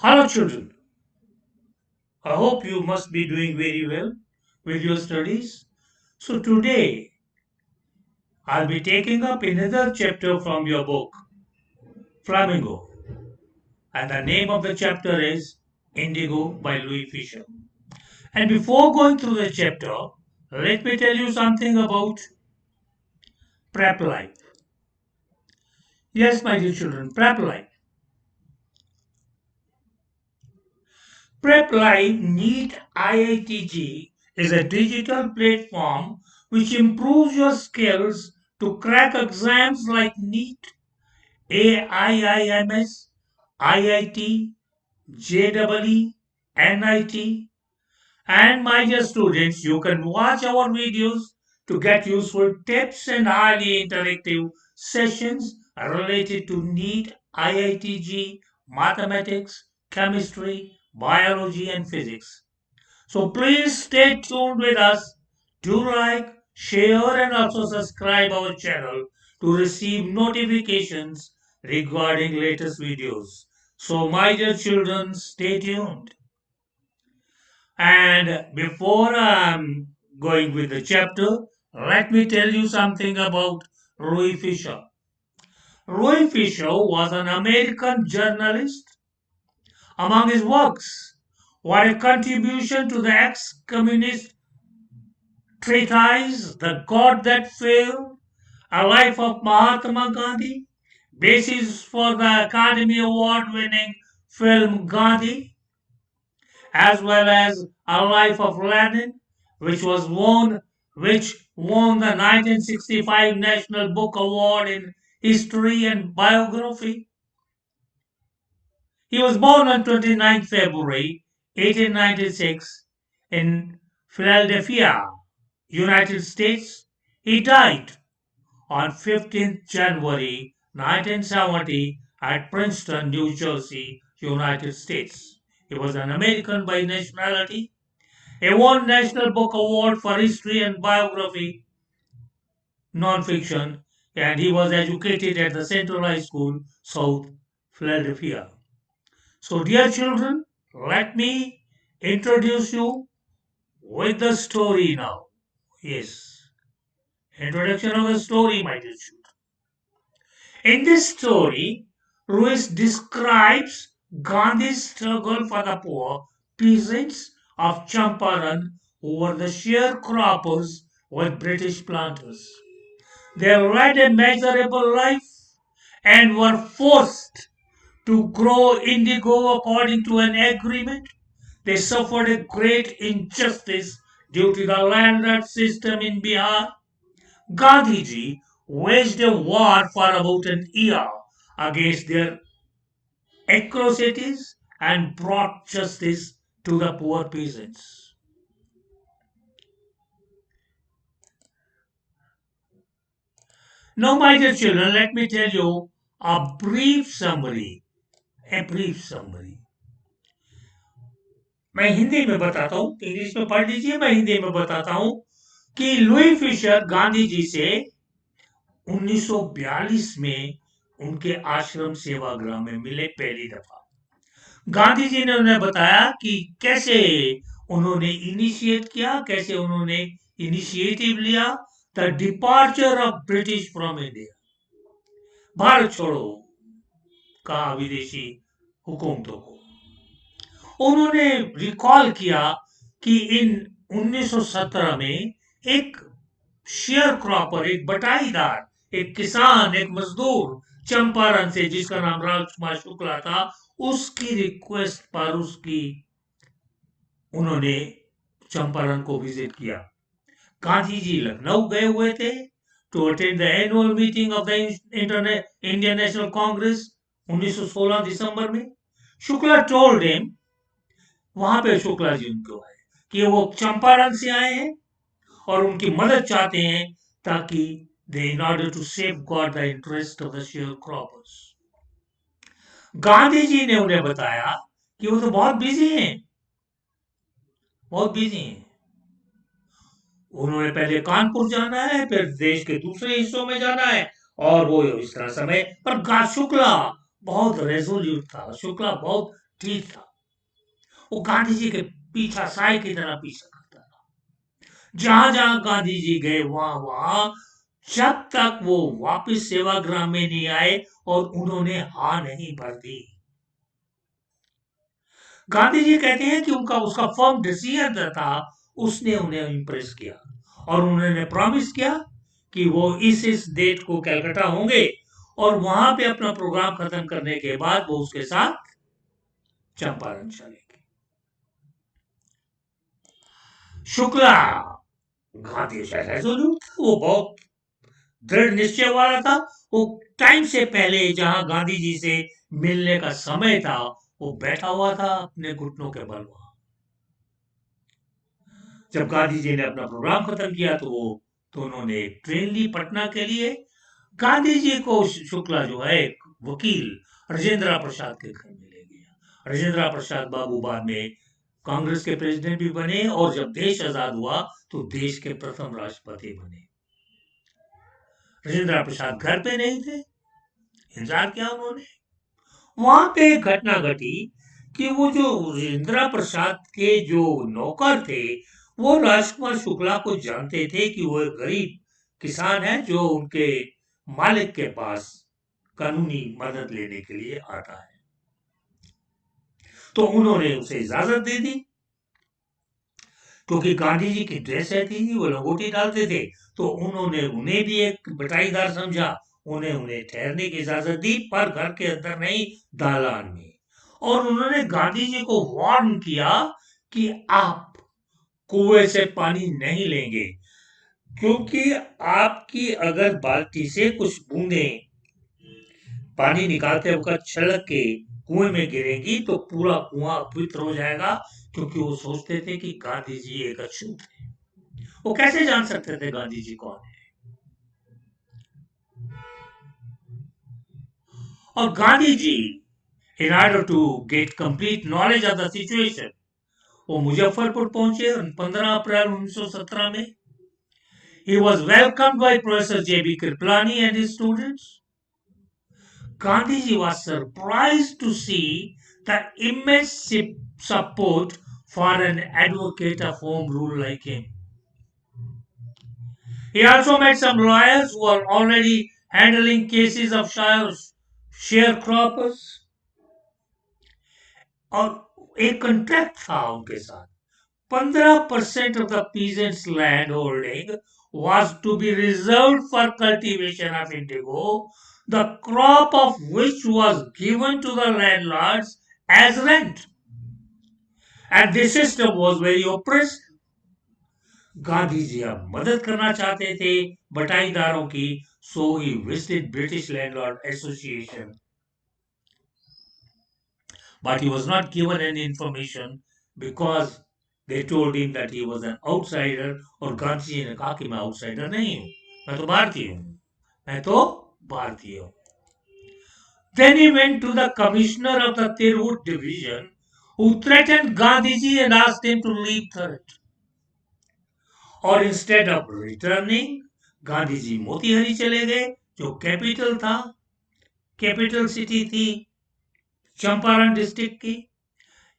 Hello, children. I hope you must be doing very well with your studies. So, today I'll be taking up another chapter from your book, Flamingo. And the name of the chapter is Indigo by Louis Fisher. And before going through the chapter, let me tell you something about prep life. Yes, my dear children, prep life. Prep Live NEET IITG is a digital platform which improves your skills to crack exams like NEET, AIIMS, IIT, JEE, NIT. And my dear students, you can watch our videos to get useful tips and highly interactive sessions related to NEET, IITG, mathematics, chemistry, biology, and physics. So please stay tuned with us. Do like, share, and also subscribe our channel to receive notifications regarding latest videos. So my dear children, stay tuned. And before I'm going with the chapter, let me tell you something about Roy Fisher. Roy Fisher was an American journalist. Among his works were a contribution to the ex-communist treatise The God That Failed, A Life of Mahatma Gandhi, basis for the Academy Award winning film Gandhi, as well as A Life of Lenin, which won the 1965 National Book Award in History and Biography. He was born on 29th February 1896 in Philadelphia, United States. He died on 15th January 1970 at Princeton, New Jersey, United States. He was an American by nationality. He won National Book Award for History and Biography Nonfiction, and he was educated at the Central High School, South Philadelphia. So, dear children, let me introduce you with the story now. Yes, introduction of the story, my dear children. In this story, Ruiz describes Gandhi's struggle for the poor peasants of Champaran who were the sharecroppers with British planters. They led a miserable life and were forced to grow indigo according to an agreement. They suffered a great injustice due to the landlord system in Bihar. Gandhiji waged a war for about an year against their atrocities and brought justice to the poor peasants. Now, my dear children, let me tell you a brief summary. A brief summary. मैं हिंदी में बताता हूँ, English में पढ़ लीजिए, मैं हिंदी में बताता हूँ कि लुई फिशर गांधी जी से 1942 में उनके आश्रम सेवाग्राम में मिले पहली दफा। गांधी जी ने उन्हें बताया कि कैसे उन्होंने इनिशिएट किया, कैसे उन्होंने इनिशिएटिव लिया the departure of British from India, Bharat छोड़ो का विदेशी हुकूमतों को। उन्होंने रिकॉल किया कि इन 1917 में एक शेयर क्रॉपर, एक बटाईदार, एक किसान, एक मजदूर चंपारण से जिसका नाम राजकुमार शुक्ला था, उसकी रिक्वेस्ट पर उसकी उन्होंने चंपारण को विजिट किया। गांधी जी लखनऊ गए हुए थे to attend the annual meeting of the Indian National Congress 1916 दिसंबर में। शुक्ला टोल्ड हिम, वहां पे शुक्ला जी उनको आए कि वो चंपारण से आए हैं और उनकी मदद चाहते हैं ताकि they in order to safeguard the interest of the sharecroppers. Gandhi ji ने उन्हें बताया कि वो तो बहुत बिजी हैं, बहुत बिजी हैं। उन्होंने पहले कानपुर जाना है, फिर देश के दूसरे हिस्सों में जाना है, और वो इस तरह समय पर शुक्ला बहुत रेजोल्यूट था, शुक्ला बहुत ठीक था। वो गांधी जी के पीछा साय की तरह पीछा करता था। जहां जहां गांधी जी गए वहां वहां, जब तक वो वापस सेवाग्राम में नहीं आए और उन्होंने हाँ नहीं भर दी। गांधी जी कहते हैं कि उनका उसका फर्म डिसीजन था, उसने उन्हें इम्प्रेस किया और उन्होंने प्रॉमिस किया कि वो इस डेट को कलकत्ता होंगे और वहां पे अपना प्रोग्राम खत्म करने के बाद वो उसके साथ चंपारण चलेंगे। शुक्ला गांधी से रेजोल्यूट था, वो बहुत दृढ़ निश्चय वाला था। वो टाइम से पहले जहां गांधी जी से मिलने का समय था, वो बैठा हुआ था अपने घुटनों के बल वहां। जब गांधी जी ने अपना प्रोग्राम खत्म किया तो वो दोनों ने ट्रेन ली पटना के लिए। गांधी जी को शुक्ला जो है एक वकील राजेंद्र प्रसाद के घर में ले गया। राजेंद्र प्रसाद बाबू बाद में कांग्रेस के प्रेसिडेंट भी बने और जब देश आजाद हुआ तो देश के प्रथम राष्ट्रपति बने। राजेंद्र प्रसाद घर पे नहीं थे, इंतजार किया उन्होंने। वहां पे एक घटना घटी कि वो जो राजेंद्र प्रसाद के जो नौकर थे, वो राजकुमार शुक्ला को जानते थे कि वो एक गरीब किसान है जो उनके मालिक के पास कानूनी मदद लेने के लिए आता है। तो उन्होंने उसे इजाजत दे दी, क्योंकि गांधी जी की ड्रेस रहती थी, वो लंगोटी डालते थे। तो उन्होंने उन्हें भी एक बटाईदार समझा, उन्हें उन्हें ठहरने की इजाजत दी, पर घर के अंदर नहीं, दालान में। और उन्होंने गांधी जी को वार्न किया कि आप कुएं से पानी नहीं लेंगे, क्योंकि आपकी अगर बाल्टी से कुछ बूंदें पानी निकालते वक्त छलक के कुएं में गिरेगी तो पूरा कुआं अपवित्र हो जाएगा। क्योंकि वो सोचते थे कि गांधी जी एक अछूत है। वो कैसे जान सकते थे गांधी जी कौन है? और Gandhi ji, in order to get complete knowledge of the situation, वो मुजफ्फरपुर पहुंचे 15 अप्रैल 1917 में। He was welcomed by Professor J.B. Kriplani and his students. Gandhiji was surprised to see the immense support for an advocate of home rule like him. He also met some lawyers who were already handling cases of sharecroppers, और एक contract था उनके साथ। 15% of the peasants' land holding was to be reserved for cultivation of indigo, the crop of which was given to the landlords as rent. And this system was very oppressive. Gandhi ji अब मदद करना चाहते थे बटाईदारों की, so he visited British Landlord Association, but he was not given any information because they told him that he was an outsider। और गांधी जी ने कहा कि मैं आउटसाइडर नहीं हूं, मैं तो भारतीय हूं, मैं तो भारतीय हूं। Then he went to the commissioner of the Tirwood division, who threatened Gandhiji and asked him to leave Third। और instead of returning, Gandhi ji Motihari चले गए, जो कैपिटल था, कैपिटल सिटी थी चंपारण डिस्ट्रिक्ट की।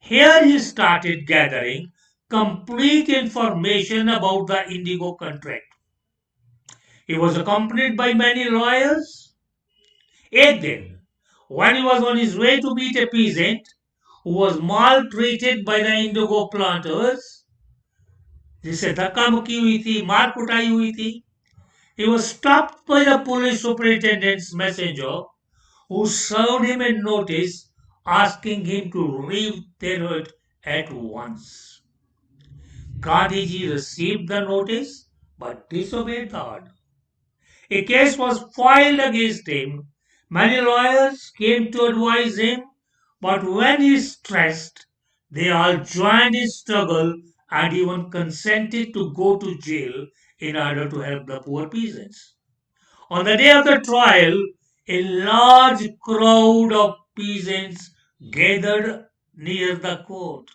Here he started gathering complete information about the indigo contract. He was accompanied by many lawyers. एक दिन, when he was on his way to meet a peasant who was maltreated by the indigo planters, जिससे धक्का मुक्की हुई थी, मार कुटाई हुई थी, he was stopped by the police superintendent's messenger, who served him a notice asking him to leave Terhut at once. Gandhiji received the notice but disobeyed the order. A case was filed against him. Many lawyers came to advise him, but when he stressed, they all joined his struggle and even consented to go to jail in order to help the poor peasants. On the day of the trial, a large crowd of peasants gathered near the court,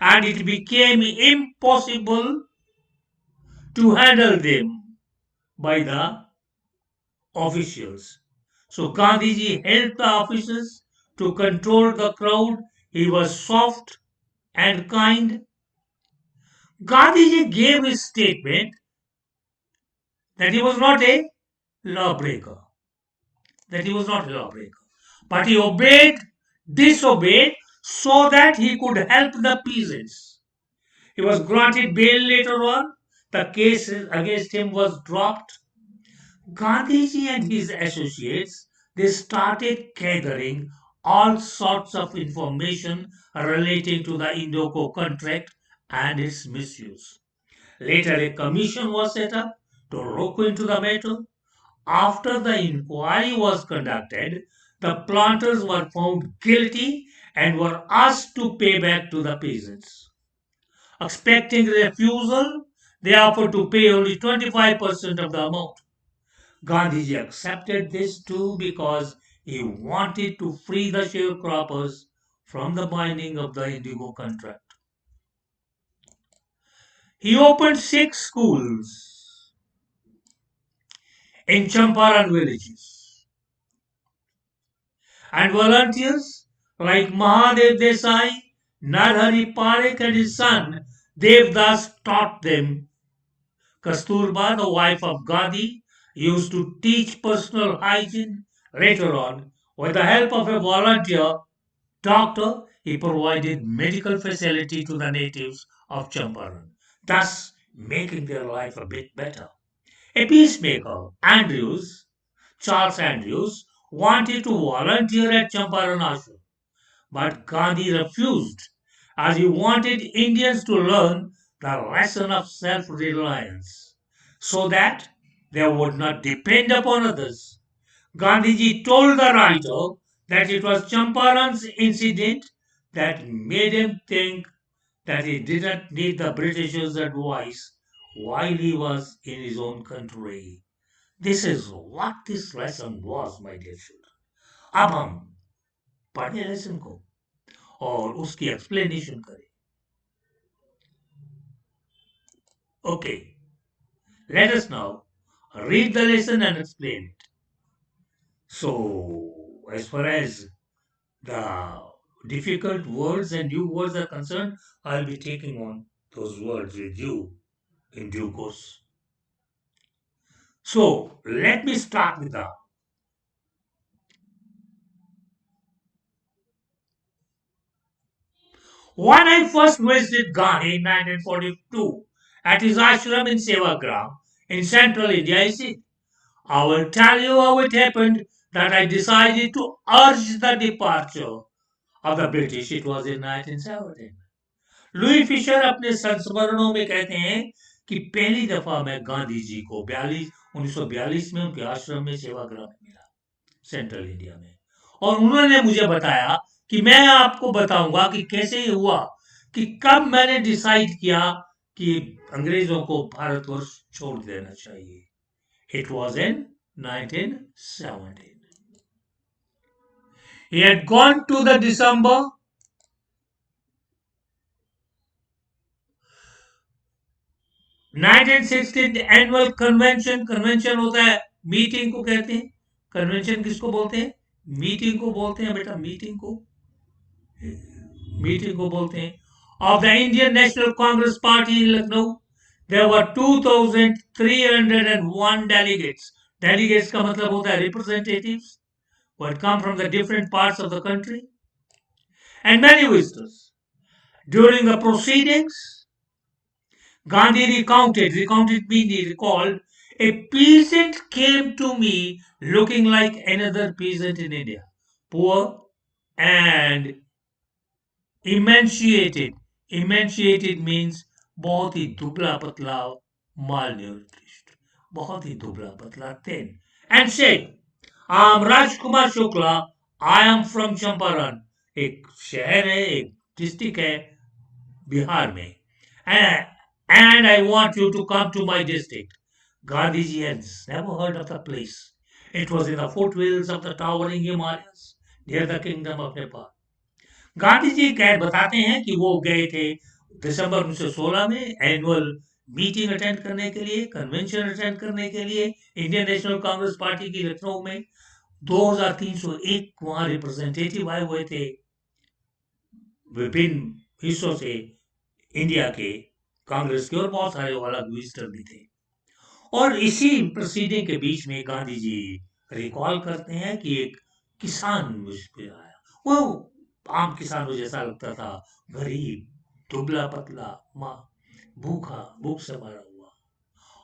and it became impossible to handle them by the officials. So Gandhiji helped the officers to control the crowd He was soft and kind. Gandhiji gave his statement that he was not a lawbreaker, that he was not a lawbreaker, but he disobeyed so that he could help the peasants. He was granted bail later on. The case against him was dropped. Gandhiji and his associates, they started gathering all sorts of information relating to the Indoco contract and its misuse. Later, a commission was set up to look into the matter. After the inquiry was conducted, the planters were found guilty and were asked to pay back to the peasants. Expecting refusal, they offered to pay only 25% of the amount. Gandhiji accepted this too because he wanted to free the sharecroppers from the binding of the indigo contract. He opened 6 schools in Champaran villages, and volunteers like Mahadev Desai, Narhari Parekh and his son Devdas taught them. Kasturba, the wife of Gandhi, used to teach personal hygiene. Later on, with the help of a volunteer doctor, he provided medical facility to the natives of Champaran, thus making their life a bit better. A peacemaker, Charles Andrews, wanted to volunteer at Champaran Ashram, but Gandhi refused as he wanted Indians to learn the lesson of self reliance so that they would not depend upon others. Gandhiji told the writer that it was Champaran's incident that made him think that he didn't need the Britishers' advice while he was in his own country. This is what this lesson was, my dear children. अब हम पढ़े lesson को और उसकी explanation करें. Okay, let us now read the lesson and explain it. So, as far as the difficult words and new words are concerned, I'll be taking on those words with you in due course. So, let me start with the when I first visited Gandhi in 1942 at his ashram in Sevagram in central India, I said, I will tell you how it happened that I decided to urge the departure of the British. It was in 1917. Louis Fischer अपने संस्मरणों में कहते हैं कि पहली दफा मैं गांधी जी को 1942 में उनके आश्रम में सेवाग्राम में मिला सेंट्रल इंडिया में और उन्होंने मुझे बताया कि मैं आपको बताऊंगा कि कैसे ये हुआ कि कब मैंने डिसाइड किया कि अंग्रेजों को भारतवर्ष छोड़ देना चाहिए. It was in 1917. He had gone to the December 1916 annual convention. Convention होता है मीटिंग को कहते हैं. कन्वेंशन किसको बोलते हैं? मीटिंग को बोलते हैं बेटा. मीटिंग को बोलते हैं. Of the Indian National Congress party in Lucknow there were 2301 delegates. Delegates का मतलब होता है representatives who had come from the different parts of the country and many visitors. During the proceedings, Gandhi recounted meaning he recalled, a peasant came to me looking like another peasant in India, poor and emaciated. Emaciated means बहुत ही दुबला पतला, malnourished, बहुत ही दुबला पतला, thin, and said, I am Rajkumar Shukla, I am from Champaran. एक शहर है, एक डिस्ट्रिक्ट है बिहार में. And, and I want you to come to my district. Gandhiji had never heard of the place. It was in the foothills of the towering Himalayas, near the kingdom of Nepal. Gandhi ji कह बताते हैं कि वो गए थे दिसंबर 1916 में annual meeting attend करने के लिए, कन्वेंशन अटेंड करने के लिए इंडियन नेशनल कांग्रेस पार्टी की लखनऊ में. 2301 वहां रिप्रेजेंटेटिव आए हुए थे. विभिन्न हिस्सों से इंडिया के कांग्रेस के और बहुत सारे अलग विजिटर भी थे। और इसी प्रोसीडिंग के बीच में गांधी जी रिकॉल करते हैं कि एक किसान मुझ पे आया। वो आम किसान मुझे जैसा लगता था, गरीब, दुबला पतला, माँ भूखा, भूख से मरा हुआ।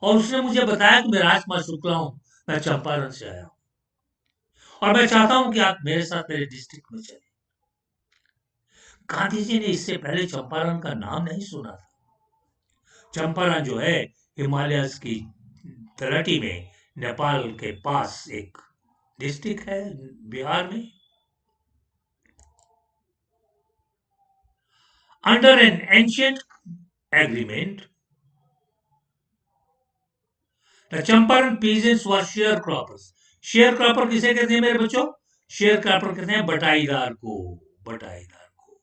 और उसने मुझे बताया कि मैं राजकुमार शुक्ला हूँ, मैं चंपारण से आया हूँ और मैं चाहता हूँ कि आप मेरे साथ मेरे डिस्ट्रिक्ट में चले। गांधी जी ने इससे पहले चंपारण का नाम नहीं सुना था। चंपारण जो है हिमालयस की तलहटी में, नेपाल के पास एक डिस्ट्रिक्ट है बिहार में। Under an ancient agreement the Champaran peasants were share croppers. Share cropper किसे कहते हैं मेरे बच्चों? शेयर क्रॉपर कहते हैं बटाईदार को। बटाईदार को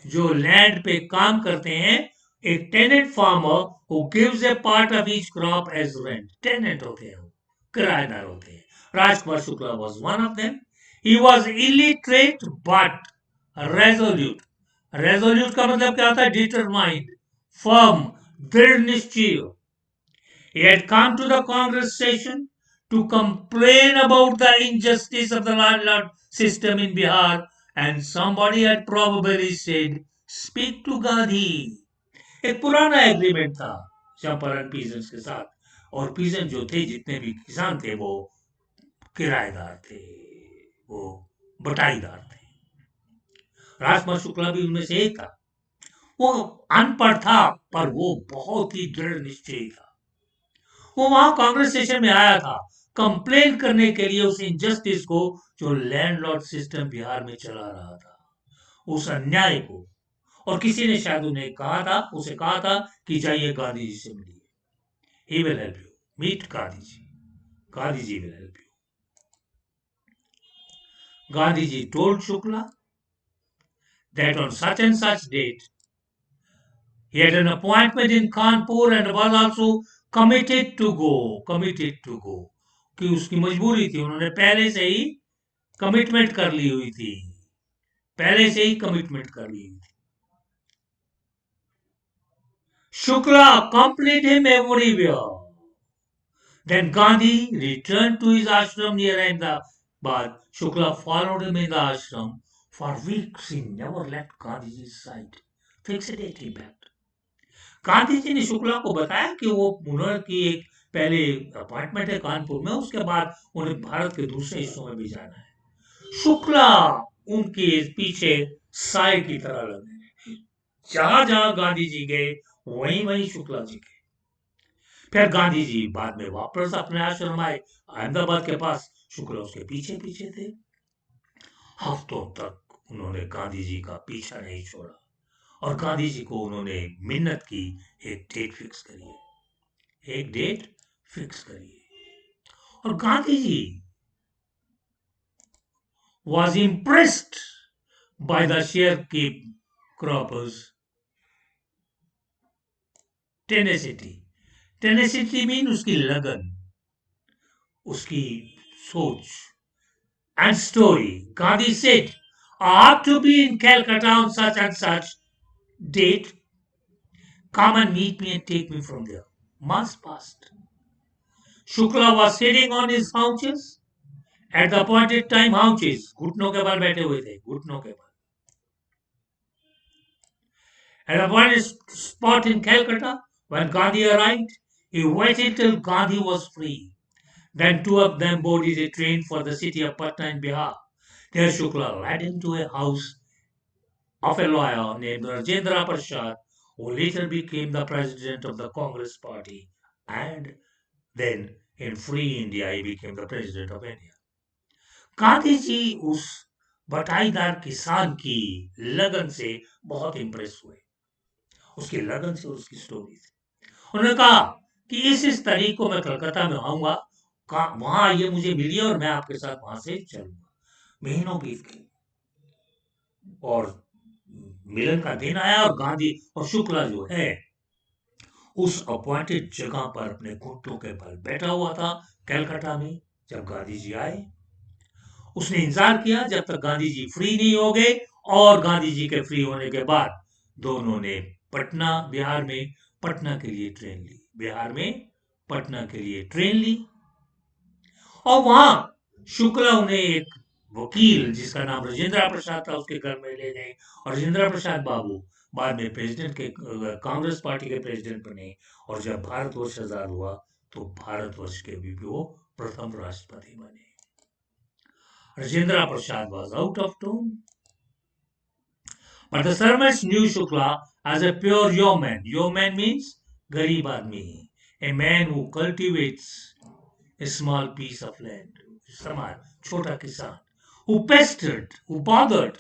जो लैंड पे काम करते हैं। एक tenant farmer who gives a part of each crop as rent. Tenant होते हैं, किराएदार होते हैं। Rajkumar Shukla was one of them. He was illiterate but resolute. Resolute का मतलब क्या होता है? Determined, firm, दृढ़ निश्चय। He had come to the Congress session to complain about the injustice of the landlord system in Bihar, and somebody had probably said, "Speak to Gandhi." एक पुराना agreement था चंपारण पीजेंट्स के साथ। और पीजेंट जो थे, जितने भी किसान थे, वो किराएदार थे, वो बटाईदार थे। राजकुमार शुक्ला भी उनमें से एक था। वो अनपढ़ था, पर वो बहुत ही दृढ़ निश्चयी था। वो वहां कांग्रेस स्टेशन में आया था कंप्लेन करने के लिए उस इनजस्टिस को जो लैंडलॉर्ड सिस्टम बिहार में चला रहा था, उस अन्याय को। और किसी ने शायद उन्हें कहा था, उसे कहा था कि जाइए गांधी जी से मिलिए, he will help you, meet Gandhi ji, Gandhi ji will help you. Gandhi ji told Shukla that on such and such date he had an appointment in Kanpur and was also committed to go, committed to go। कि उसकी मजबूरी थी, उन्होंने पहले से ही कमिटमेंट कर ली हुई थी, पहले से ही कमिटमेंट कर ली हुई थी। Shukla accompanied him everywhere. Then Gandhi returned to his ashram near Ahmedabad. Shukla followed him in the ashram. For weeks he never left Gandhi's side. Fixed date he begged. Gandhi ji ने शुक्ला को बताया कि वो उन्होंने की एक पहले अपॉइंटमेंट है कानपुर में, उसके बाद उन्हें भारत के दूसरे हिस्सों में भी जाना है। शुक्ला उनके पीछे साय की तरह लगे। जहां जहां गांधी जी गए, वहीं वहीं शुक्ला जी गए। फिर गांधी जी बाद में वापस अपने आश्रम आए अहमदाबाद के पास। शुक्ला उसके पीछे पीछे थे। हफ्तों तक उन्होंने गांधी जी का पीछा नहीं छोड़ा और गांधी जी को उन्होंने मिन्नत की, एक डेट फिक्स करिए, एक डेट फिक्स करिए। और Gandhi ji was impressed by the sharecroppers tenacity। Tenacity mean उसकी लगन, उसकी सोच and story। Gandhi said, I have to be in Calcutta on such and such date. Come and meet me and take me from there. Months passed. Shukla was sitting on his haunches at the appointed time। haunches घुटनों के बल बैठे हुए थे, घुटनों के बल। At the appointed spot in Calcutta, when Gandhi arrived, he waited till Gandhi was free. Then two of them boarded a train for the city of Patna in Bihar. There Shukla led him to a house of a lawyer named Rajendra Prasad, who later became the president of the Congress party, and then in Free India he became the president of India। Gandhi ji उस बटाईदार किसान की लगन से बहुत Impress हुए, उसकी लगन से, उसकी स्टोरी से। उन्होंने कहा कि इस तारीख को मैं कलकत्ता में आऊंगा, वहां ये मुझे मिली और मैं आपके साथ वहां से चलूंगा। महीनों बीत गए और मिलन का दिन आया और गांधी और शुक्ला जो है उस अपॉइंटेड जगह पर अपने घुटनों के बल बैठा हुआ था कलकत्ता में। जब गांधी जी आए, उसने इंतजार किया जब तक गांधी जी फ्री नहीं हो गए और गांधी जी के फ्री होने के बाद दोनों ने पटना बिहार में पटना के लिए ट्रेन ली, बिहार में पटना के लिए ट्रेन ली। और वहां शुक्ला उन्हें एक वकील जिसका नाम राजेंद्र प्रसाद था उसके घर में ले गए, और राजेंद्र प्रसाद बाबू बाद में प्रेसिडेंट के कांग्रेस पार्टी के प्रेसिडेंट बने। और जब भारतवर्ष आजाद हुआ तो भारतवर्ष के भी वो प्रथम राष्ट्रपति बने। Rajendra Prasad was out of tune, but the servants knew Shukla as a pure yeoman. Yeoman means garib aadmi, a man who cultivates a small piece of land, समाज, छोटा किसान, who pestered, who bothered,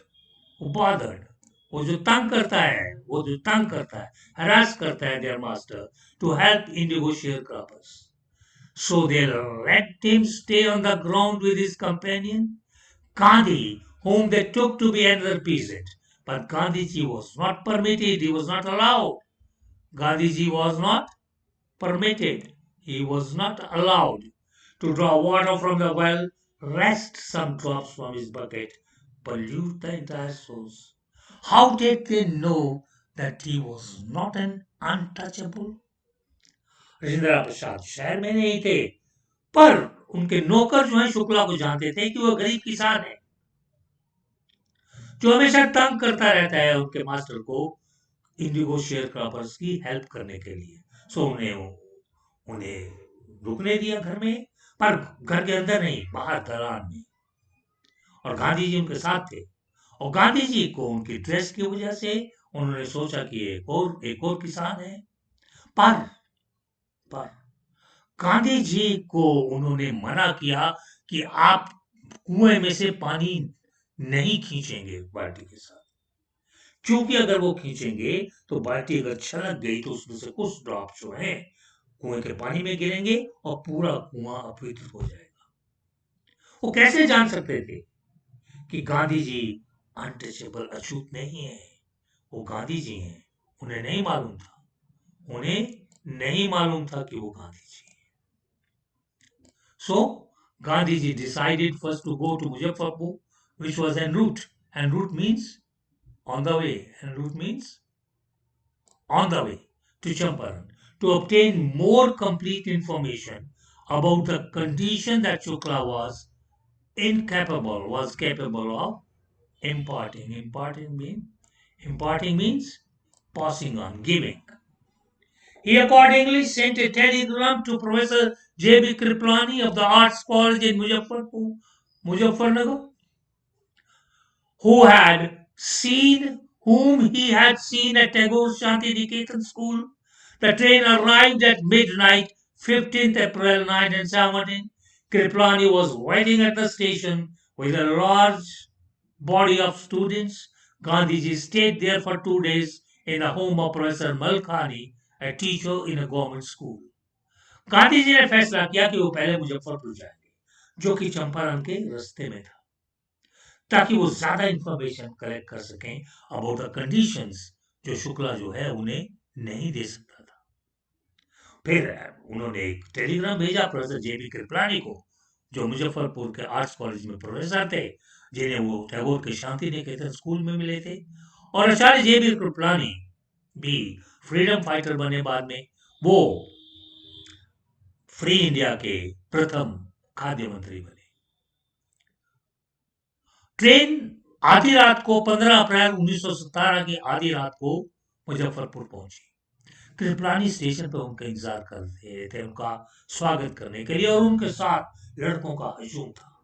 वो जो तंग करता है, वो जो तंग करता है, harass करता है their master to help indigo sharecroppers. So they let him stay on the ground with his companion, Gandhi, whom they took to be another peasant. But Gandhiji was not permitted, he was not allowed. Gandhiji was not permitted, he was not allowed to draw water from the well, rest some drops from his bucket, pollute the entire source. How did they know that he was not an untouchable? Rajendra Prasad शहर में नहीं थे, पर उनके नौकर जो है शुक्ला को जानते थे कि वो गरीब किसान है जो हमेशा तंग करता रहता है उनके मास्टर को इंडिगो शेयर क्रॉपर्स की हेल्प करने के लिए। सो उन्हें रुकने दिया घर में, पर घर के अंदर नहीं, बाहर दलान में। और गांधी जी उनके साथ थे, और गांधी जी को उनकी ड्रेस की वजह से उन्होंने सोचा कि एक और किसान है। पर पर गांधी जी को उन्होंने मना किया कि आप कुएं में से पानी नहीं खींचेंगे बाल्टी के साथ, क्योंकि अगर वो खींचेंगे तो बाल्टी अगर छलक गई तो उसमें से कुछ ड्रॉप जो है कुएं के पानी में गिरेंगे और पूरा कुआं अपवित्र हो जाएगा। वो कैसे जान सकते थे कि गांधी जी अनटचेबल, अछूत नहीं है, वो गांधी जी हैं। उन्हें नहीं मालूम था, उन्हें नहीं मालूम था कि वो गांधी जी हैं। So Gandhiji decided first to go to Muzaffarpur, which was en route. En route means on the way. En route means on the way to Champaran to obtain more complete information about the condition that Shukla was capable of imparting. Imparting means passing on, giving. He accordingly sent a telegram to Professor J.B. Kriplani of the Arts College in Muzaffarnagar, whom he had seen at Tagore Shanti Niketan School. The train arrived at midnight, 15th April 1917. Kriplani was waiting at the station with a large body of students. Gandhiji stayed there for 2 days in the home of Professor Malkhani, a teacher in a government school. Gandhi ji ने फैसला किया कि वो पहले मुजफ्फरपुर जाएंगे, जो कि चंपारण के रास्ते में था, ताकि वो ज्यादा इंफॉर्मेशन कलेक्ट कर सकें अबाउट द कंडीशंस जो शुक्ला जो है उन्हें नहीं दे सकता था। फिर उन्होंने एक टेलीग्राम भेजा प्रोफेसर जेबी कृपलानी को, जो मुजफ्फरपुर के आर्ट्स कॉलेज में प्रोफेसर थे, जिन्हें वो टैगोर के शांति निकेतन स्कूल में मिले थे। और आचार्य जेबी कृपलानी भी फ्रीडम फाइटर बने बाद में। वो फ्री इंडिया के प्रथम खाद्य मंत्री बने। ट्रेन आधी रात को 15 अप्रैल 1917 की आधी रात को मुजफ्फरपुर पहुंची। कृपलानी स्टेशन पर उनका इंतजार कर रहे थे, उनका स्वागत करने के लिए, और उनके साथ लड़कों का हजूम था।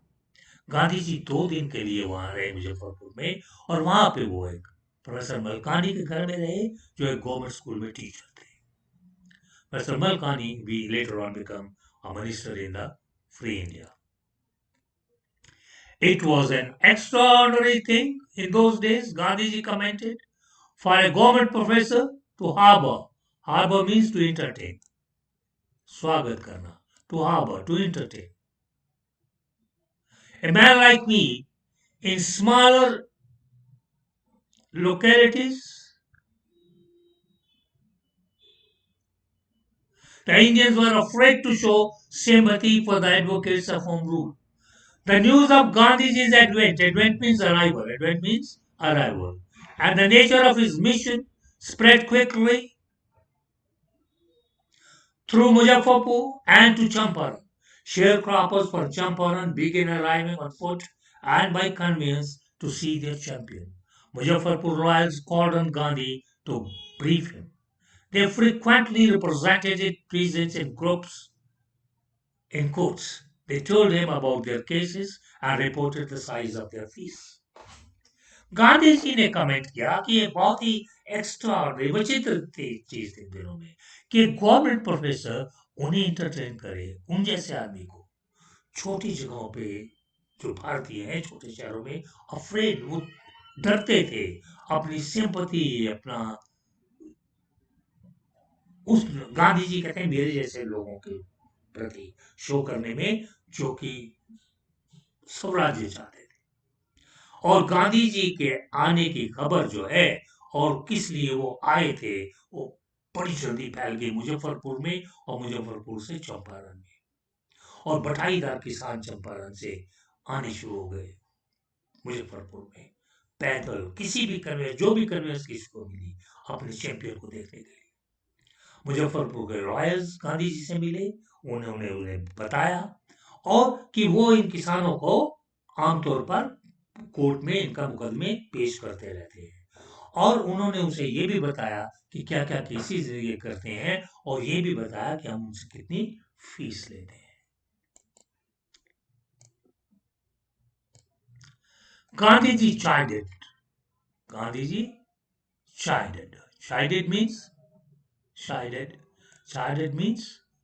गांधी जी 2 दिन के लिए वहां रहे मुजफ्फरपुर में, और वहां पे वो एक प्रोफेसर मलकानी के घर में रहे, जो एक गवर्नमेंट स्कूल में टीचर थे। प्रोफेसर मलकानी भी later on become a minister in the Free India. It was an extraordinary thing in those days, Gandhiji commented, for a government professor to harbor. Harbor means to entertain. Swagat karna. To harbor, to entertain. A man like me in smaller localities, the Indians were afraid to show sympathy for the advocates of home rule. The news of Gandhiji's advent means arrival, advent means arrival, and the nature of his mission spread quickly through Muzaffarpur and to Champaran. Sharecroppers for Champaran began arriving on foot and by conveyance to see their champion. Muzaffarpur royals called on Gandhi to brief him. They frequently represented peasants in groups in courts. They told him about their cases and reported the size of their fees. Gandhi ji ने comment किया कि ये बहुत ही extra विचित्र चीज थी इन दिनों में कि गवर्नमेंट प्रोफेसर उन्हें इंटरटेन करे उन जैसे आदमी को छोटी जगहों पे जो भारतीय हैं छोटे शहरों में अफ्रेड वो डरते थे अपनी सिंपैथी अपना उस गांधी जी कहते हैं मेरे जैसे लोगों के प्रति शो करने में जो कि स्वराज्य चाहते थे और गांधी जी के आने की खबर जो है और किस लिए वो आए थे वो बड़ी जल्दी फैल गई मुजफ्फरपुर में और मुजफ्फरपुर से चंपारण में और बटाईदार किसान चंपारण से आने शुरू हो गए मुजफ्फरपुर में पैदल किसी भी कन्वेंस जो भी कन्वेंस किसको मिली अपने चैंपियन को देखने गए मुजफ्फरपुर के रॉयल्स गांधी जी से मिले उन्होंने उन्हें बताया और कि वो इन किसानों को आमतौर पर कोर्ट में इनका मुकदमे पेश करते रहते हैं और उन्होंने उसे ये भी बताया कि क्या क्या केसेस ये करते हैं और ये भी बताया कि हम उनसे कितनी फीस लेते हैं Gandhi ji chided Gandhi ji chided means chided means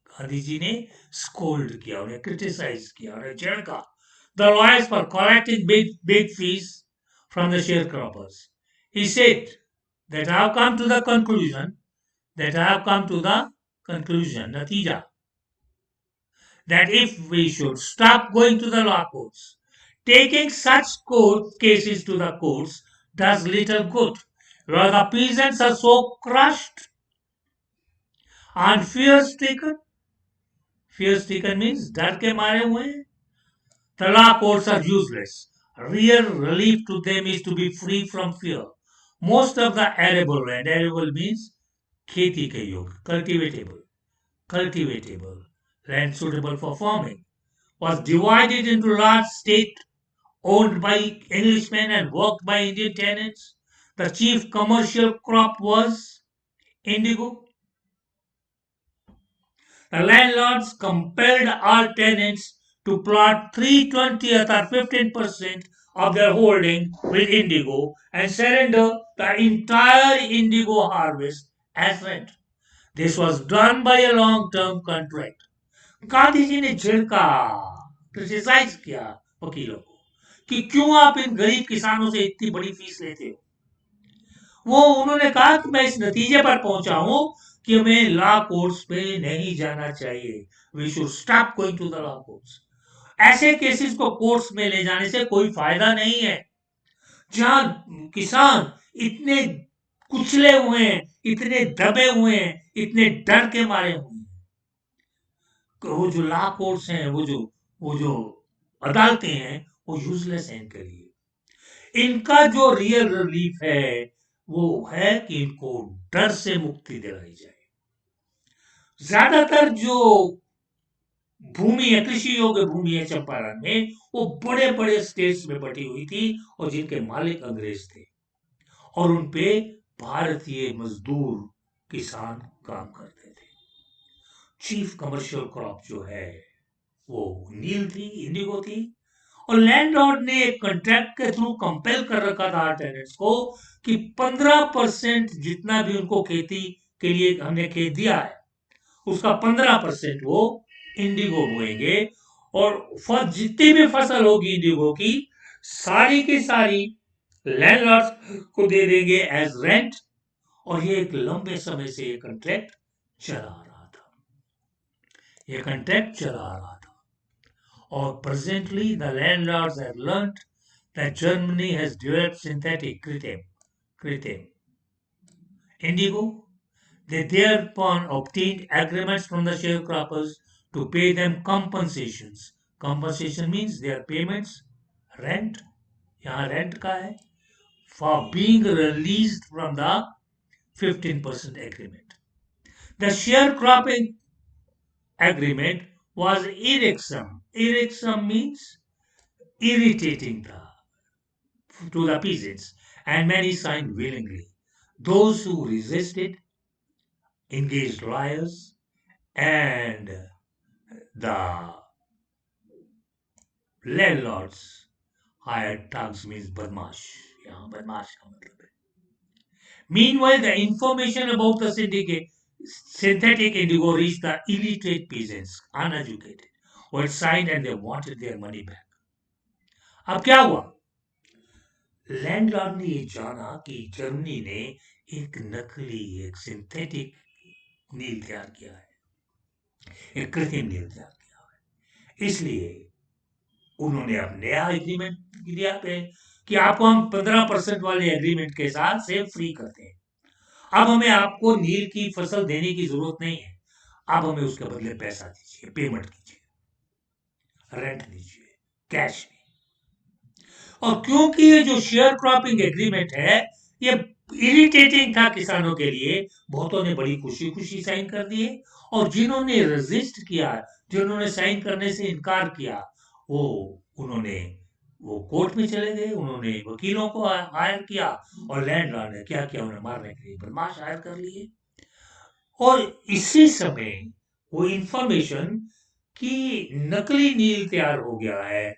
Gandhi ji ने स्कोल्ड किया उन्हें क्रिटिसाइज किया उन्हें झड़का the lawyers for collecting big fees from the sharecroppers. He said that I have come to the conclusion natija, that if we should stop going to the law courts, taking such court cases to the courts does little good, where the peasants are so crushed and fear-stricken. Fear-stricken means डर के मारे हुए हैं. The law courts are useless. Real relief to them is to be free from fear. Most of the arable means खेती के योग्य, cultivatable, land suitable for farming, was divided into large state owned by Englishmen and worked by Indian tenants. The chief commercial crop was indigo. The landlords compelled all tenants to plot 3/20 or 15% of their holding with indigo and surrender the entire indigo harvest as rent. This was done by a long-term contract. Gandhi ji ने झिड़का criticise किया वकीलों को कि क्यों आप इन गरीब किसानों से इतनी बड़ी फीस लेते हो वो उन्होंने कहा कि मैं इस नतीजे पर पहुंचा हूं कि हमें लॉ कोर्ट्स पे नहीं जाना चाहिए we should stop going to the law courts ऐसे केसेस को कोर्ट्स में ले जाने से कोई फायदा नहीं है जहां किसान इतने कुचले हुए हैं इतने दबे हुए हैं इतने डर के मारे हुए हैं वो जो लॉ कोर्ट्स हैं वो जो अदालतें हैं वो यूजलेस हैं इनके लिए इनका जो रियल रिलीफ है वो है कि इनको डर से मुक्ति दिलाई जाए ज्यादातर जो भूमि है कृषि योग्य भूमि है चंपारण में वो बड़े बड़े स्टेट्स में बटी हुई थी और जिनके मालिक अंग्रेज थे और उनपे भारतीय मजदूर किसान काम करते थे चीफ कमर्शियल क्रॉप जो है वो नील थी इंडिगो थी और लैंडलॉर्ड ने एक कॉन्ट्रैक्ट के थ्रू कंपेल कर रखा था टेनेंट्स को कि 15% जितना भी उनको खेती के लिए हमने खेत दिया है उसका 15% वो इंडिगो बोएंगे और जितनी भी फसल होगी इंडिगो की सारी लैंडलॉर्ड्स को दे देंगे एज रेंट और ये एक लंबे समय से ये कॉन्ट्रैक्ट चला आ रहा था or presently the landlords have learnt that Germany has developed synthetic kritem indigo. They thereupon obtained agreements from the sharecroppers to pay them compensations. Compensation means their payments, rent, यहाँ rent का है for being released from the 15% agreement. The sharecropping agreement was irksome. Irksome means irritating to the peasants, and many signed willingly. Those who resisted engaged lawyers, and the landlords hired thugs means badmash. Yeah, badmash का मतलब है. Meanwhile, the information about the synthetic indigo reached the illiterate peasants, uneducated, who had signed and they wanted their money back. अब क्या हुआ? Landlord ने ये जाना कि जर्मनी ने एक नकली, एक सिंथेटिक नील तैयार किया है, एक कृत्रिम नील तैयार किया है. इसलिए उन्होंने अब नया एग्रीमेंट दिया कि आपको हम 15% वाले एग्रीमेंट के साथ से फ्री करते हैं. अब हमें आपको नील की फसल देने की जरूरत नहीं है. आप हमें उसके बदले पैसा दीजिए, पेमेंट कीजिए, रेंट दीजिए, कैश नहीं. और क्योंकि ये जो शेयर क्रॉपिंग एग्रीमेंट है, ये इरिटेटिंग था किसानों के लिए, बहुतों ने बड़ी खुशी खुशी साइन कर दिए, और जिन्होंने रेजिस्ट किया, जिन्होंने साइन करने से इनकार किया, वो उन्होंने वो कोर्ट में चले गए, उन्होंने वकीलों को हायर किया, और लैंडलॉर्ड ने क्या किया, उन्हें मारने के लिए बदमाश हायर कर लिए. और इसी समय वो इंफॉर्मेशन कि नकली नील तैयार हो गया है,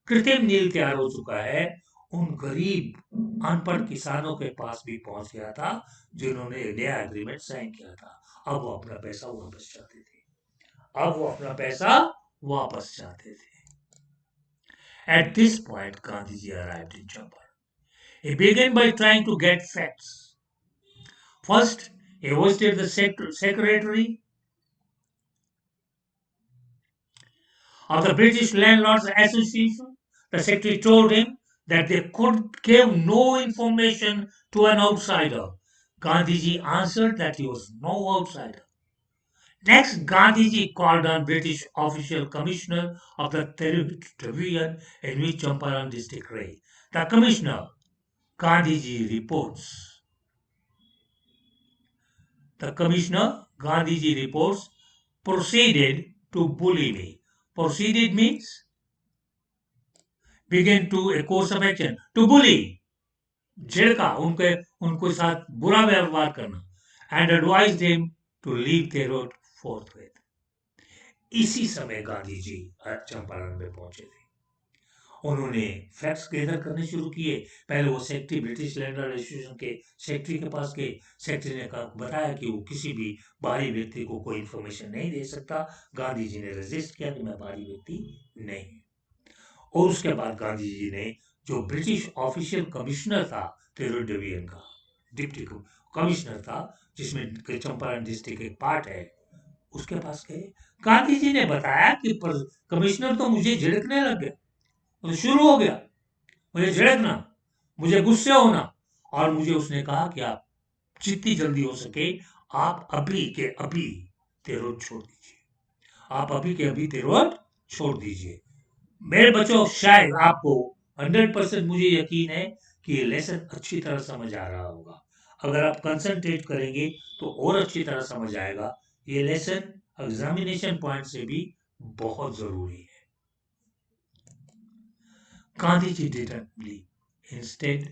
कृत्रिम नील तैयार हो चुका है, उन गरीब अनपढ़ किसानों के पास भी पहुंच गया था, जिन्होंने नया एग्रीमेंट साइन किया था. अब वो अपना पैसा वापस चाहते थे. अब वो अपना पैसा वापस चाहते थे. At this point, Gandhiji arrived in Champaran. He began by trying to get facts. First, he visited the secretary of the British Landlords Association. The secretary told him that they could give no information to an outsider. Gandhiji answered that he was no outsider. Next, Gandhiji called on British official commissioner of the Tribune in which Champaran district lay. The commissioner, Gandhiji reports. The commissioner, Gandhiji reports, proceeded to bully me. Proceeded means begin to a course of action. To bully, झिड़का, उनके उनको साथ बुरा व्यवहार करना. And advised him to leave the road forthwith. इसी समय गांधी जी चंपारण में पहुंचे थे. उन्होंने फैक्ट्स गैदर करने शुरू किए. पहले वो सेक्रेटरी, ब्रिटिश लैंडलॉर्ड एसोसिएशन के सेक्रेटरी के पास गए. सेक्रेटरी ने बताया कि वो किसी भी बाहरी व्यक्ति को कोई इंफॉर्मेशन नहीं दे सकता. गांधी जी ने रेजिस्ट किया कि मैं बाहरी व्यक्ति नहीं. और उसके बाद गांधी जी ने जो ब्रिटिश ऑफिशियल कमिश्नर था टेरर डिवीजन का, डिप्टी कमिश्नर था, जिसमें चंपारण डिस्ट्रिक्ट एक पार्ट है, उसके पास गए. गांधी जी ने बताया कि कमिश्नर तो मुझे झिड़कने लग गया, तो शुरू हो गया मुझे झिड़कना, मुझे गुस्से होना, और मुझे उसने कहा कि आप जितनी जल्दी हो सके आप अभी के अभी तेरोड छोड़ दीजिए. आप अभी के अभी तेरोड छोड़ दीजिए. मेरे बच्चों, शायद आपको 100% मुझे यकीन है कि ये लेसन अच्छी तरह समझ आ रहा होगा. अगर आप कंसंट्रेट करेंगे तो और अच्छी तरह समझ आएगा. ये लेसन एग्जामिनेशन पॉइंट से भी बहुत जरूरी है. Gandhi ji didn't leave. Instead,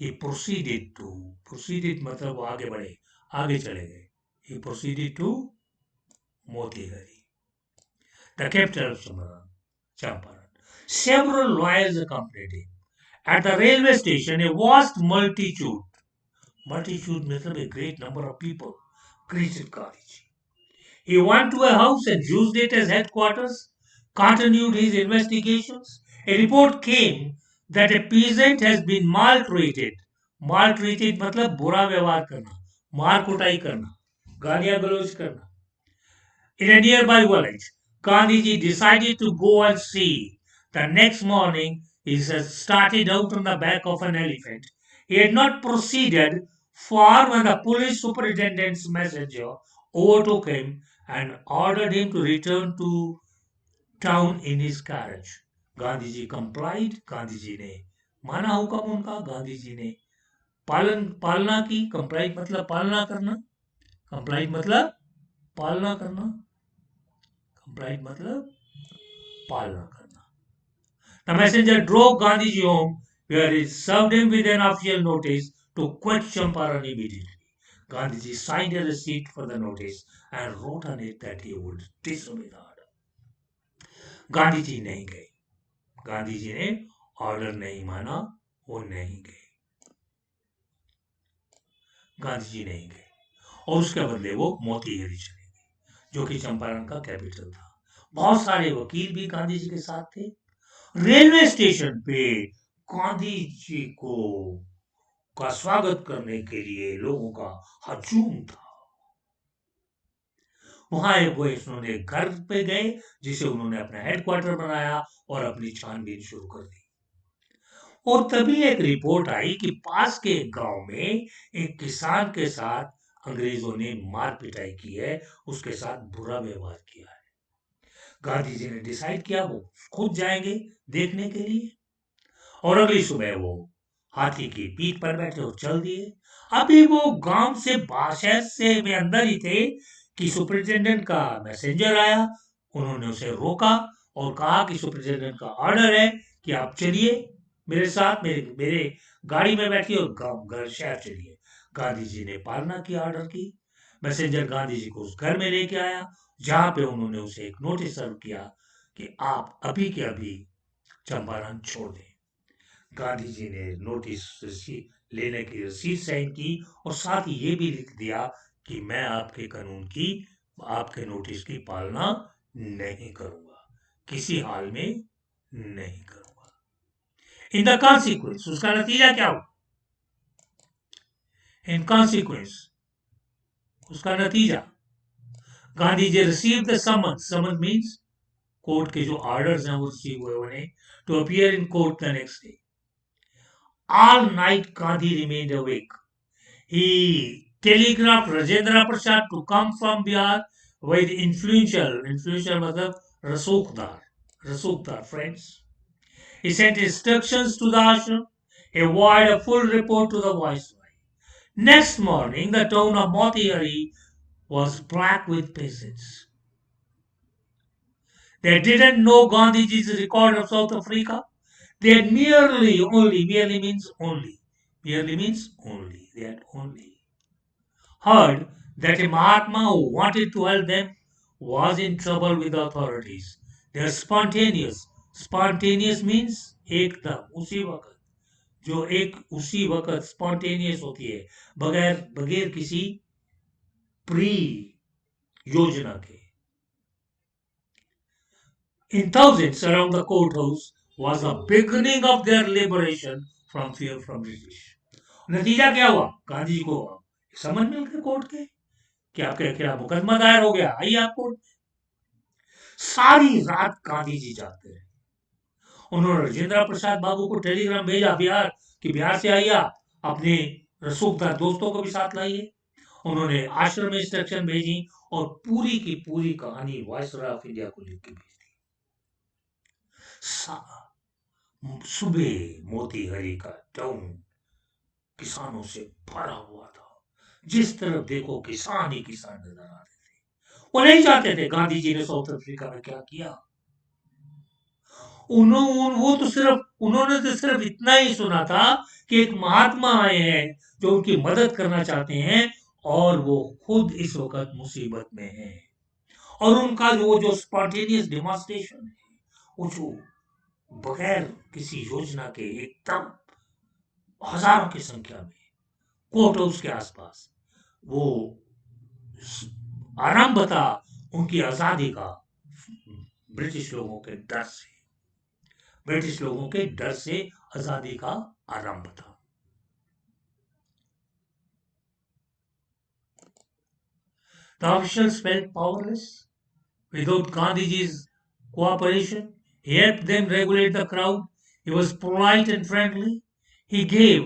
he proceeded मतलब वो आगे बढ़े, आगे चले गए. He proceeded to Motigari, the capital of Champaran. Several lawyers accompanied him. At the railway station, a vast multitude मतलब a great number of people, greeted Gandhiji. He went to a house and used it as headquarters, continued his investigations. A report came that a peasant has been maltreated. Maltreated मतलब बुरा व्यवहार करना, मार कुटाई करना, गालियां गलौज करना. In a nearby village, Gandhiji decided to go and see. The next morning, he started out on the back of an elephant. He had not proceeded far when the police superintendent's messenger overtook him and ordered him to return to town in his carriage. Gandhi ji complied. Gandhi ji ने माना हुक्म उनका. गांधी जी ने पालना की, कंप्लाइट मतलब पालना करना, कंप्लाइट मतलब पालना करना, कंप्लाइट मतलब पालना करना। The messenger drove Gandhiji home, where he served him with an official notice to quit Champaran immediately. Gandhiji signed a receipt for the notice and wrote on it that he would disobey the order. Gandhi ji नहीं गए, गांधी जी ने order नहीं माना, वो नहीं गए, गांधी जी नहीं गए, और उसके बदले वो मोतीहारी चले गए, जो कि चंपारण का कैपिटल था। बहुत सारे वकील भी गांधी जी के साथ थे। रेलवे स्टेशन पे गांधी जी को का स्वागत करने के लिए लोगों का हजूम था। वहां एक वो उन्होंने घर पे गए, जिसे उन्होंने अपना हेडक्वार्टर बनाया और अपनी छानबीन शुरू कर दी। और तभी एक रिपोर्ट आई कि पास के एक गांव में एक किसान के साथ अंग्रेजों ने मार पिटाई की है, उसके साथ बुरा व्यवहार किया है। गांधी जी ने डिसाइड किया वो खुद जाएंगे देखने के लिए, और अगली सुबह वो हाथी की पीठ पर बैठे और चल दिए। अभी वो गांव से शहर से में अंदर ही थे कि सुपरिटेंडेंट का मैसेंजर आया। उन्होंने उसे रोका और कहा कि सुपरिटेंडेंट का ऑर्डर है कि आप चलिए मेरे साथ, मेरे मेरे गाड़ी में बैठिए और गांव घर शहर चलिए। गांधी जी ने पालना की ऑर्डर की। मैसेंजर गांधी जी को उस घर में लेके आया, जहां पे उन्होंने उसे एक नोटिस सर्व किया कि आप अभी के अभी चंपारण छोड़ दें। गांधी जी ने नोटिस लेने की रसीद साइन की और साथ ही ये भी लिख दिया कि मैं आपके कानून की, आपके नोटिस की पालना नहीं करूंगा, किसी हाल में नहीं करूंगा। इन द कॉन्सिक्वेंस, उसका नतीजा क्या हुआ? इन कॉन्सिक्वेंस, उसका नतीजा, Gandhi ji receive the summon, summon means court के जो ऑर्डर्स हैं वो रिसीव हुए उन्हें, to appear in court the next day. All night Gandhi remained awake. He telegraphed Rajendra Prasad to come from Bihar with influential मतलब रसूखदार, रसूखदार friends. He sent instructions to the ashram, avoid a full report to the viceroy. Next morning, the town of Motihari was black with peasants. They didn't know Gandhiji's record of South Africa. They had merely means only. Merely means only. They had only heard that a Mahatma who wanted to help them was in trouble with the authorities. They are spontaneous. Spontaneous means एकदम उसी वक्त, जो एक उसी वक्त spontaneous होती है, बगैर बगैर किसी प्री योजना के। In thousands around the courthouse was the beginning of their liberation from fear from British. नतीजा क्या हुआ? गांधी जी को समन मिल गए कोर्ट के कि आपके खिलाफ मुकदमा दायर हो गया, आइए आप कोर्ट। सारी रात गांधी जी जागते रहे। उन्होंने राजेंद्र प्रसाद बाबू को टेलीग्राम भेजा बिहार कि बिहार से आइए, अपने रसूखदार दोस्तों को भी साथ लाइए। उन्होंने आश्रम में इंस्ट्रक्शन भेजी और पूरी की पूरी कहानी वायसरॉय ऑफ इंडिया को लिख के भेज दी। सुबह मोतीहारी का टाउन किसानों से भरा हुआ था। जिस तरफ देखो किसान ही किसान नजर आ रहे थे। वो नहीं चाहते थे गांधी जी ने साउथ अफ्रीका में क्या किया। उन्होंने तो सिर्फ इतना ही सुना था कि एक महात्मा आए हैं जो उनकी मदद करना चाहते हैं और वो खुद इस वक्त मुसीबत में है। और उनका जो स्पॉन्टेनियस डेमोन्स्ट्रेशन है, वो जो बगैर किसी योजना के एकदम हजारों की संख्या में कोर्ट हाउस के आसपास, वो आरंभ था उनकी आजादी का, ब्रिटिश लोगों के डर से, ब्रिटिश लोगों के डर से आजादी का आरंभ था। The officials felt powerless. Without Gandhiji's cooperation, he helped them regulate the crowd. He was polite and friendly. He gave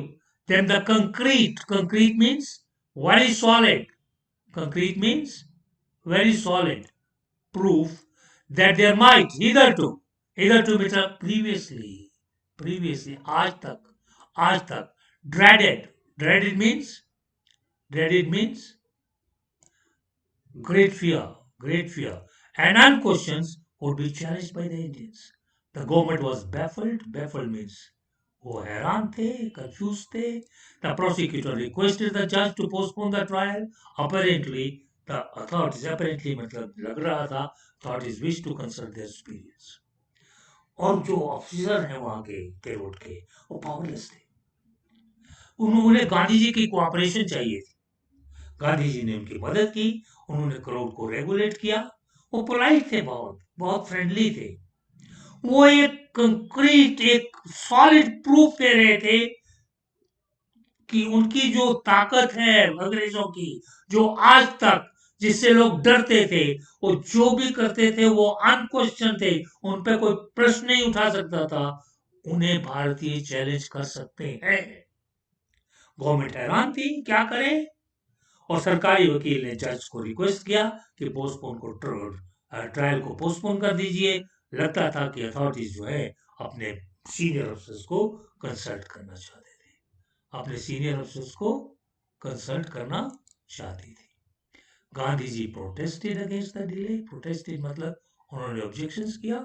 them the concrete means very solid, concrete means very solid proof that there might hitherto मतलब previously आज तक dreaded Dreaded means dreaded means great fear, great fear. And none questions would be challenged by the Indians. The government was baffled. Baffled means वो हैरान थे, confused थे. The prosecutor requested the judge to postpone the trial. Apparently, the authorities apparently मतलब लग रहा था authorities wished to consult their superiors. और जो ऑफिसर हैं वहां के केरोट के वो पावरलेस थे. उन्होंने गांधी जी की कोऑपरेशन चाहिए थी. गांधी जी ने उनकी मदद की. उन्होंने क्राउड को रेगुलेट किया. वो पोलाइट थे, बहुत बहुत फ्रेंडली थे. वो एक कंक्रीट एक सॉलिड प्रूफ दे रहे थे कि उनकी जो ताकत है अंग्रेजों की, जो आज तक जिससे लोग डरते थे, वो जो भी करते थे वो अनक्वेश्चन थे, उन पे कोई प्रश्न नहीं उठा सकता था. उन्हें भारतीय चैलेंज कर सकते हैं. गवर्नमेंट हैरान थी, क्या करे. और सरकारी वकील ने जज को रिक्वेस्ट किया कि पोस्टपोन को ट्रायल को पोस्टपोन कर दीजिए. लगता था कि अथॉरिटीज जो है अपने सीनियर अफसर्स को कंसल्ट करना चाहते थे. अपने सीनियर अफसर्स को कंसल्ट करना चाहती थी. Gandhi ji protested against the delay. Protested मतलब उन्होंने ऑब्जेक्शंस किया.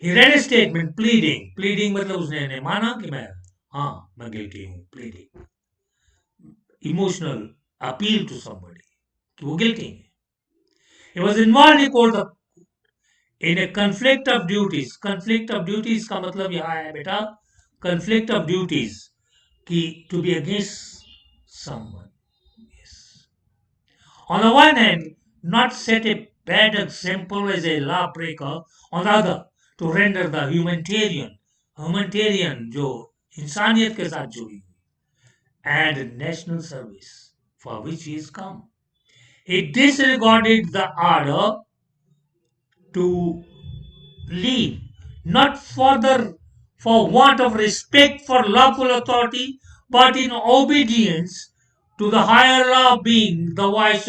He read a statement pleading. Pleading मतलब उसने माना कि मैं गिल्टी हूं. Pleading emotional appeal to somebody कि वो गिल्टी है. He was involved in a conflict of duties. Conflict of duties का मतलब यहाँ है बेटा, conflict of duties कि to be against someone. Yes. On the one hand, not set a bad example as a lawbreaker. On the other, to render the humanitarian जो इंसानियत के साथ जुड़ी and national service for which he is come. He disregarded the order to leave, not for want of respect for lawful authority, but in obedience to the higher law being the voice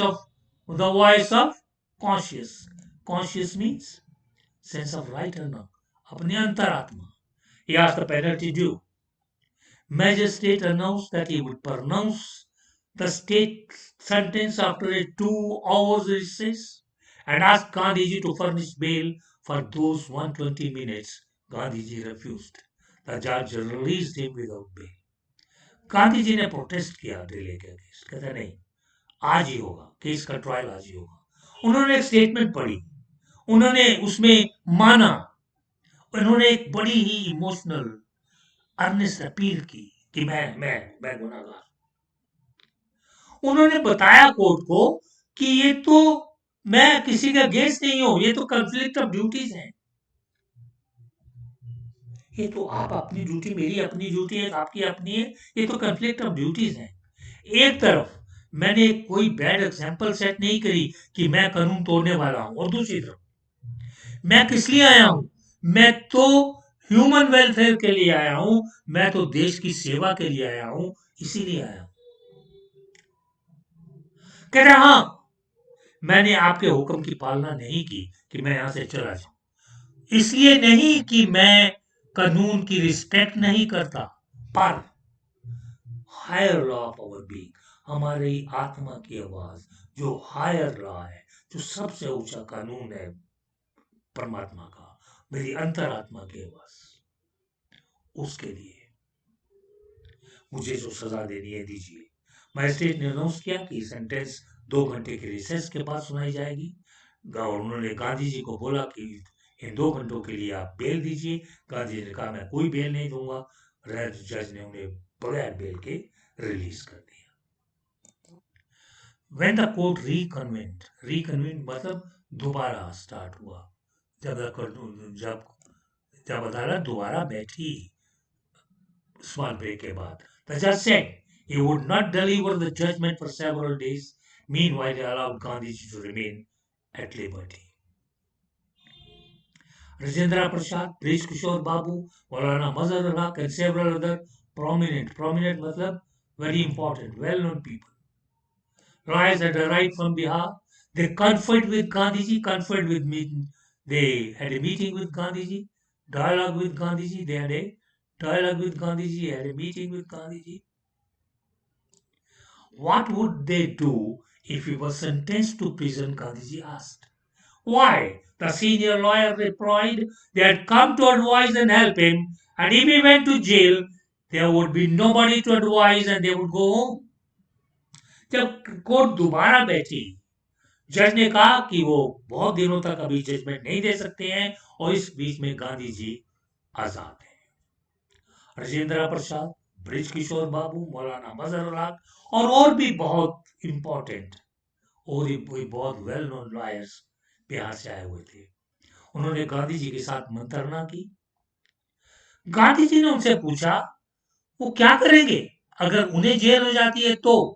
of conscience. Conscience means sense of right or wrong. अपनी अंतरात्मा. He asked the penalty due. Magistrate announced that he would pronounce the state sentence after a 2 hours recess and asked Gandhiji to furnish bail for those 120 minutes. Gandhiji refused. The judge released him without bail. Gandhi ji ने protest किया delay के against. कहते नहीं, आज ही होगा case का trial, आज ही होगा. उन्होंने एक स्टेटमेंट पढ़ी. उन्होंने उसमें माना. उन्होंने एक बड़ी ही इमोशनल अर्नेस्ट अपील की कि मैं गुनाहगार. उन्होंने बताया कोर्ट को कि ये तो मैं किसी का अगेंस्ट नहीं हूं, ये तो कॉन्फ्लिक्ट ऑफ ड्यूटीज है. ये तो आप अपनी ड्यूटी, मेरी अपनी ड्यूटी है, आपकी अपनी है, ये तो कॉन्फ्लिक्ट ऑफ ड्यूटीज है. एक तरफ मैंने कोई बैड एग्जांपल सेट नहीं करी कि मैं कानून तोड़ने वाला हूं, और दूसरी तरफ मैं किस लिए आया हूं, मैं तो ह्यूमन वेलफेयर के लिए आया हूं, मैं तो देश की सेवा के लिए आया हूं, इसीलिए आया हूं. कह रहा हाँ, मैंने आपके हुक्म की पालना नहीं की कि मैं यहां से चला जाऊं. इसलिए नहीं कि मैं कानून की रिस्पेक्ट नहीं करता, पर higher law of our being, हमारी आत्मा की आवाज जो हायर लॉ है, जो सबसे ऊंचा कानून है परमात्मा का, मेरी अंतरात्मा की आवाज, उसके लिए मुझे जो सजा देनी है दीजिए. मजिस्ट्रेट ने अनाउंस किया कि सेंटेंस 2 घंटे के रिसेस के बाद सुनाई जाएगी. और उन्होंने गांधी जी को बोला कि इन 2 घंटों के लिए आप बेल दीजिए. गांधी जी ने कहा मैं कोई बेल नहीं दूंगा. जज ने उन्हें बगैर बेल के रिलीज कर दिया. When the court reconvened मतलब दोबारा स्टार्ट हुआ. जब जब अदालत दोबारा बैठी small break के बाद, the judge said he would not deliver the judgment for several days. Meanwhile, he allowed Gandhiji to remain at liberty. Rajendra Prasad, Bresh Kishore Babu, Maulana Mazhar Haq, and several other prominent मतलब very important, well-known people. Lawyers had arrived from Bihar. They conferred with Gandhiji, conferred with me. They had a meeting with Gandhiji, dialogue with Gandhiji. They had a dialogue with Gandhiji, had a meeting with Gandhiji. What would they do if he was sentenced to prison? Gandhiji asked. Why? The senior lawyer replied. They had come to advise and help him, and if he went to jail, there would be nobody to advise and they would go home. जब court दोबारा बैठी, जज ने कहा कि वो बहुत दिनों तक अभी जजमेंट नहीं दे सकते हैं और इस बीच में गांधी जी आजाद हैं। राजेंद्र प्रसाद, ब्रिज किशोर बाबू, मौलाना मजहर हक और भी बहुत इंपॉर्टेंट और भी बहुत वेल नोन लॉयर्स बिहार से आए हुए थे। उन्होंने गांधी जी के साथ मंत्रणा की। गांधी जी ने उनसे पूछा वो क्या करेंगे अगर उन्हें जेल हो जाती है तो।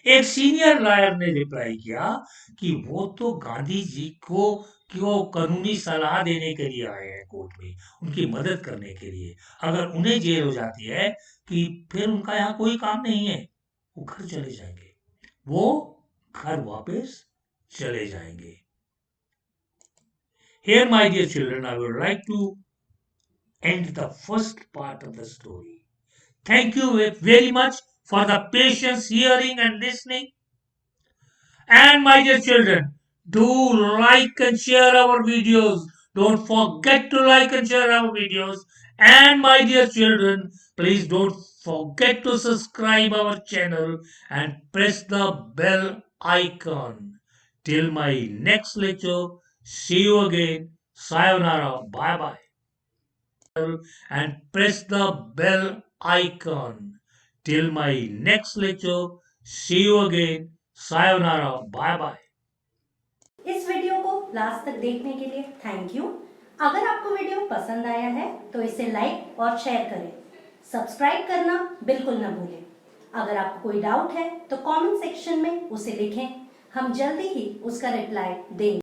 एक सीनियर लॉयर ने रिप्लाई किया कि वो तो गांधी जी को क्यों कानूनी सलाह देने के लिए आए हैं कोर्ट में, उनकी मदद करने के लिए। अगर उन्हें जेल हो जाती है कि फिर उनका यहाँ कोई काम नहीं है, वो घर चले जाएंगे, वो घर वापस चले जाएंगे। Here, my dear children, I would like to end the first part of the story. Thank you very much for the patience hearing and listening. And my dear children, do like and share our videos. Don't forget to like and share our videos. And my dear children, please don't forget to subscribe our channel and press the bell icon. Till my next lecture, see you again. Sayonara. Bye bye. And press the bell icon. Till my next lecture, see you again. Sayonara. Bye bye. इस video को last तक देखने के लिए thank you. अगर आपको video पसंद आया है तो इसे लाइक और शेयर करें। सब्सक्राइब करना बिल्कुल न भूलें। अगर आपको कोई डाउट है तो कमेंट सेक्शन में उसे लिखें, हम जल्दी ही उसका रिप्लाई देंगे।